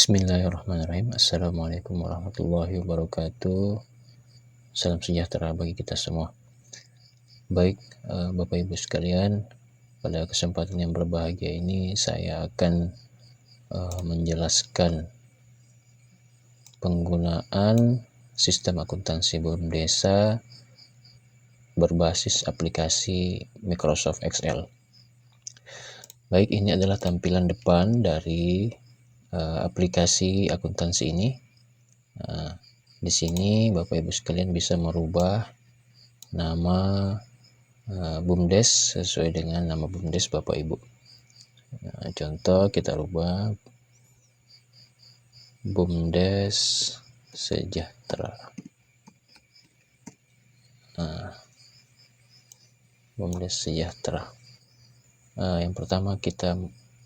Bismillahirrahmanirrahim. Assalamualaikum warahmatullahi wabarakatuh. Salam sejahtera bagi kita semua. Baik, Bapak Ibu sekalian, pada kesempatan yang berbahagia ini saya akan menjelaskan penggunaan sistem akuntansi BUMDESA berbasis aplikasi Microsoft Excel. Baik, ini adalah tampilan depan dari aplikasi akuntansi ini. Di sini Bapak Ibu sekalian bisa merubah nama BUMDES sesuai dengan nama BUMDES Bapak Ibu. Contoh kita rubah BUMDES Sejahtera. BUMDES Sejahtera. Yang pertama kita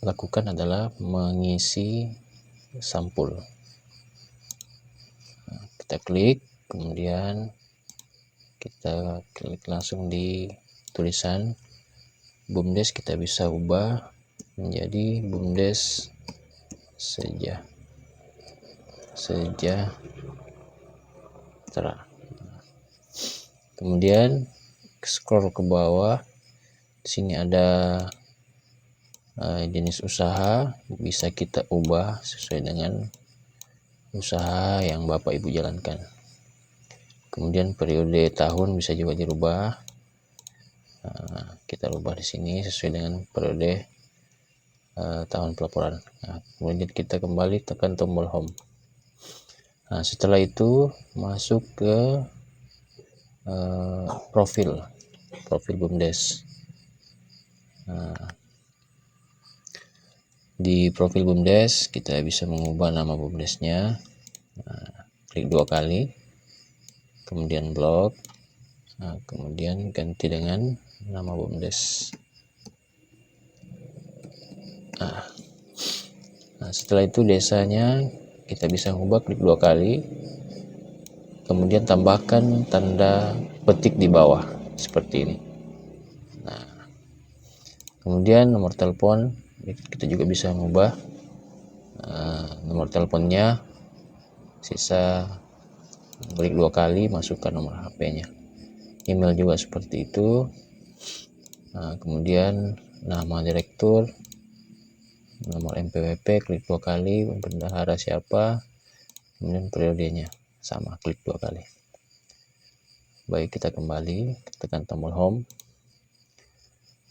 lakukan adalah mengisi sampul. Kita klik, kemudian kita klik langsung di tulisan BUMDES, kita bisa ubah menjadi BUMDES Sejahtera. Kemudian scroll ke bawah, di sini ada jenis usaha, bisa kita ubah sesuai dengan usaha yang Bapak Ibu jalankan. Kemudian periode tahun bisa juga dirubah. Kita rubah di sini sesuai dengan periode tahun pelaporan. Kemudian kita kembali tekan tombol home. Setelah itu masuk ke profil BUMDES. Di profil BUMDES kita bisa mengubah nama BUMDES-nya. Klik 2 kali, kemudian blok, kemudian ganti dengan nama BUMDES. Setelah itu desanya kita bisa mengubah, klik 2 kali, kemudian tambahkan tanda petik di bawah seperti ini. Kemudian nomor telepon kita juga bisa mengubah nomor teleponnya, sisa klik 2 kali, masukkan nomor HP-nya. Email juga seperti itu. Kemudian nama direktur, nomor NPWP, klik 2 kali, bendahara siapa, kemudian periodenya sama, klik 2 kali. Baik, kita kembali, tekan tombol home.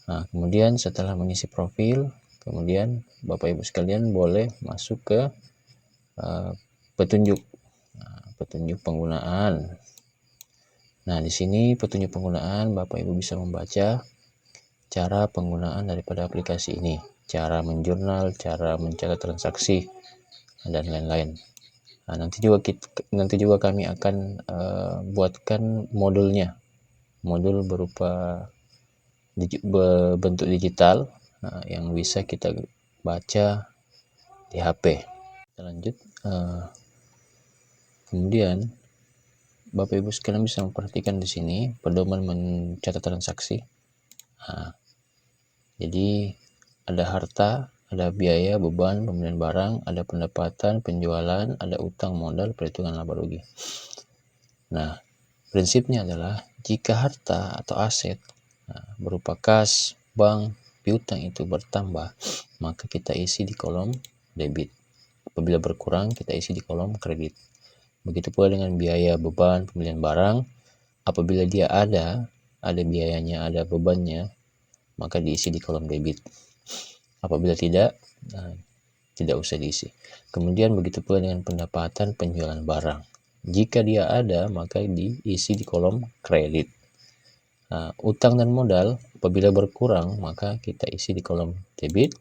Kemudian setelah mengisi profil, kemudian Bapak Ibu sekalian boleh masuk ke petunjuk penggunaan. Di sini petunjuk penggunaan Bapak Ibu bisa membaca cara penggunaan daripada aplikasi ini, cara menjurnal, cara mencatat transaksi, dan lain-lain. Nanti juga kami akan buatkan modulnya, modul berupa bentuk digital yang bisa kita baca di HP. Kita lanjut. Kemudian Bapak Ibu sekalian bisa memperhatikan di sini pedoman mencatat transaksi. Jadi ada harta, ada biaya, beban, pembelian barang, ada pendapatan, penjualan, ada utang modal, perhitungan laba rugi. Prinsipnya adalah jika harta atau aset berupa kas, bank, piutang itu bertambah, maka kita isi di kolom debit. Apabila berkurang, kita isi di kolom kredit. Begitu pula dengan biaya, beban, pembelian barang. Apabila dia ada biayanya, ada bebannya, maka diisi di kolom debit. Apabila tidak usah diisi. Kemudian begitu pula dengan pendapatan, penjualan barang. Jika dia ada, maka diisi di kolom kredit. Utang dan modal apabila berkurang, maka kita isi di kolom debit,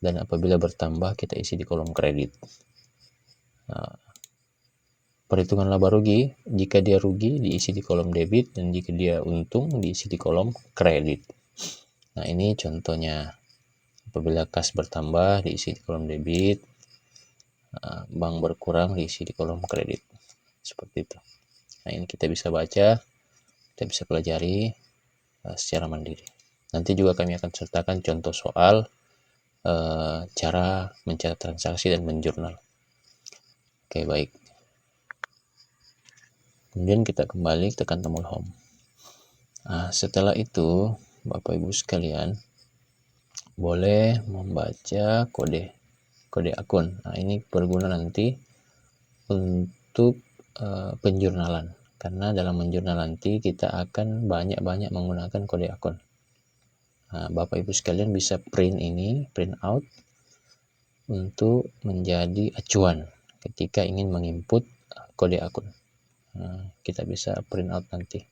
dan apabila bertambah kita isi di kolom kredit. Perhitungan laba rugi, jika dia rugi diisi di kolom debit, dan jika dia untung diisi di kolom kredit. Ini contohnya. Apabila kas bertambah diisi di kolom debit, bank berkurang diisi di kolom kredit. Seperti itu. Ini kita bisa baca, kita bisa pelajari secara mandiri. Nanti juga kami akan sertakan contoh soal cara mencatat transaksi dan menjurnal. Oke, baik. Kemudian kita kembali tekan tombol home. Nah, setelah itu Bapak Ibu sekalian boleh membaca kode akun. Nah, ini berguna nanti untuk penjurnalan, karena dalam menjurnal nanti kita akan banyak-banyak menggunakan kode akun. Nah, Bapak Ibu sekalian bisa print out untuk menjadi acuan ketika ingin menginput kode akun. Nah, kita bisa print out nanti.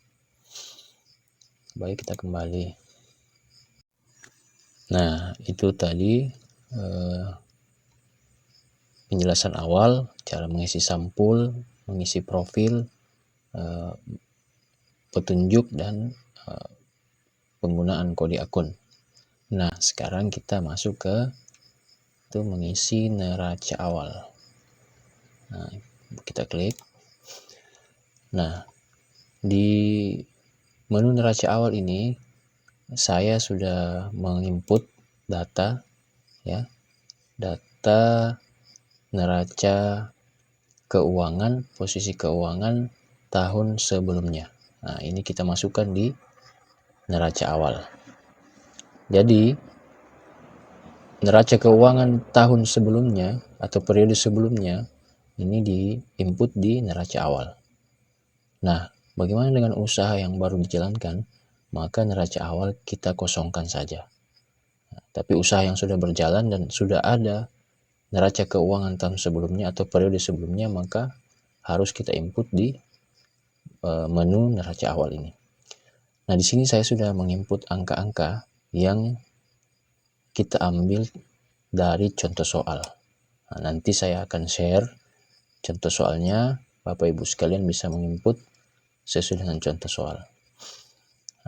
Baik, kita kembali. Nah, itu tadi penjelasan awal, cara mengisi sampul, mengisi profil, petunjuk, dan penggunaan kode akun. Nah, sekarang kita masuk ke mengisi neraca awal. Nah, kita klik. Nah, di menu neraca awal ini saya sudah menginput data, ya, data neraca keuangan, posisi keuangan tahun sebelumnya. Nah, ini kita masukkan di neraca awal. Jadi, neraca keuangan tahun sebelumnya atau periode sebelumnya ini diinput di neraca awal. Nah, bagaimana dengan usaha yang baru dijalankan? Maka neraca awal kita kosongkan saja. Nah, tapi usaha yang sudah berjalan dan sudah ada neraca keuangan tahun sebelumnya atau periode sebelumnya, maka harus kita input di menu neraca awal ini. Nah, di sini saya sudah menginput angka-angka yang kita ambil dari contoh soal. Nah, nanti saya akan share contoh soalnya, Bapak Ibu sekalian bisa menginput sesuai dengan contoh soal.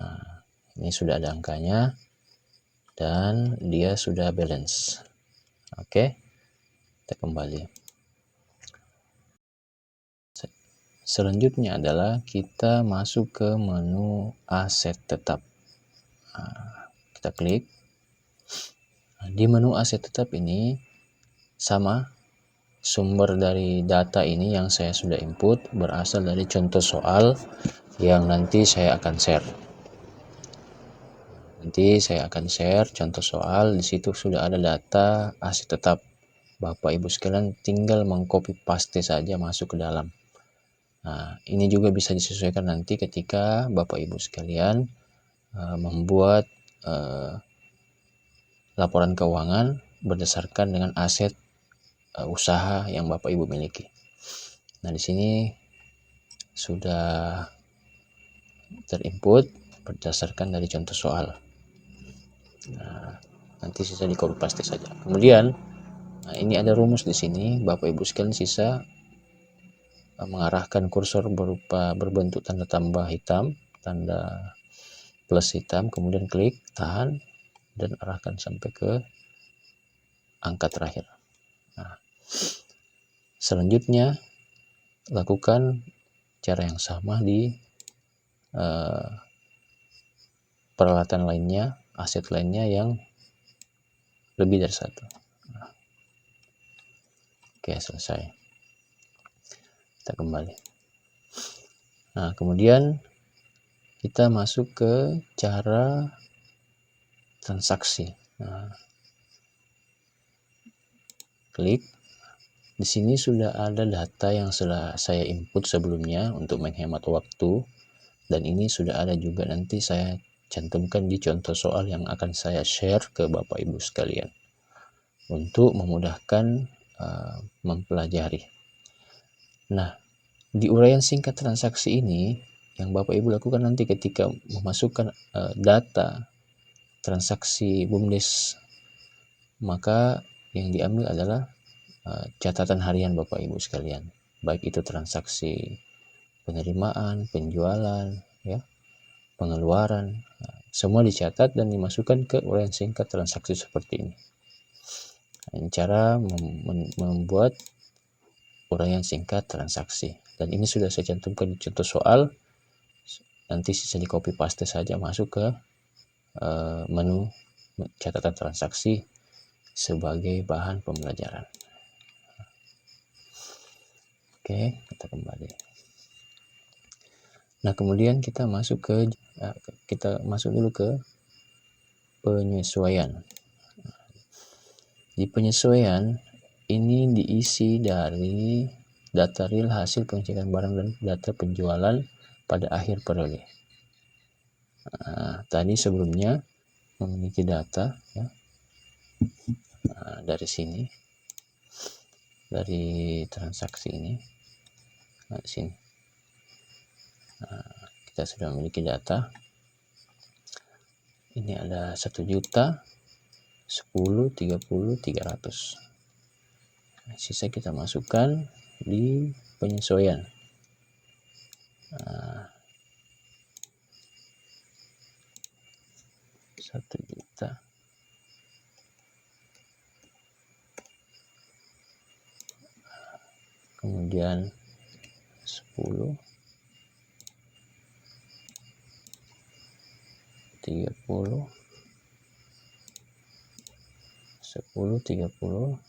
Nah, ini sudah ada angkanya dan dia sudah balance. Oke, kita kembali. Selanjutnya adalah kita masuk ke menu aset tetap. Nah, kita klik. Nah, di menu aset tetap ini sama, sumber dari data ini yang saya sudah input berasal dari contoh soal yang nanti saya akan share. Nanti saya akan share contoh soal, di situ sudah ada data aset tetap. Bapak Ibu sekalian tinggal mengcopy paste saja masuk ke dalam. Nah, ini juga bisa disesuaikan nanti ketika Bapak Ibu sekalian membuat laporan keuangan berdasarkan dengan aset usaha yang Bapak Ibu miliki. Nah, di sini sudah terinput berdasarkan dari contoh soal. Nah, nanti sisa di copy paste saja. Kemudian, nah, ini ada rumus di sini. Bapak Ibu sekalian sisa mengarahkan kursor berupa berbentuk tanda tambah hitam, tanda plus hitam, kemudian klik, tahan, dan arahkan sampai ke angka terakhir. Nah, selanjutnya lakukan cara yang sama di peralatan lainnya, aset lainnya yang lebih dari satu. Nah, oke, selesai. Kita kembali. Nah, kemudian kita masuk ke cara transaksi. Nah, klik. Di sini sudah ada data yang sudah saya input sebelumnya untuk menghemat waktu, dan ini sudah ada juga nanti saya cantumkan di contoh soal yang akan saya share ke Bapak Ibu sekalian untuk memudahkan mempelajari. Nah, di uraian singkat transaksi ini yang Bapak Ibu lakukan nanti ketika memasukkan data transaksi BUMDes, maka yang diambil adalah catatan harian Bapak Ibu sekalian, baik itu transaksi penerimaan, penjualan, ya, pengeluaran, semua dicatat dan dimasukkan ke uraian singkat transaksi seperti ini. Ini cara membuat uraian singkat transaksi, dan ini sudah saya cantumkan di contoh soal. Nanti sisa di copy paste saja masuk ke menu catatan transaksi sebagai bahan pembelajaran. Oke, kita kembali. Nah, kemudian kita masuk dulu ke penyesuaian. Di penyesuaian ini diisi dari data real hasil pengecekan barang dan data penjualan pada akhir periode. Tadi sebelumnya memiliki data ya, dari sini, dari transaksi ini, di sini kita sudah memiliki data. Ini ada 1 juta, 10, 30, 300. Sisa kita masukkan di penyesuaian. 1 juta. Kemudian 10, 30, 10, 30,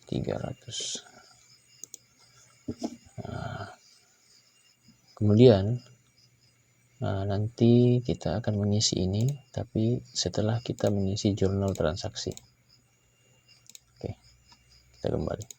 300. Kemudian nanti kita akan mengisi ini, tapi setelah kita mengisi jurnal transaksi. Oke, kita kembali.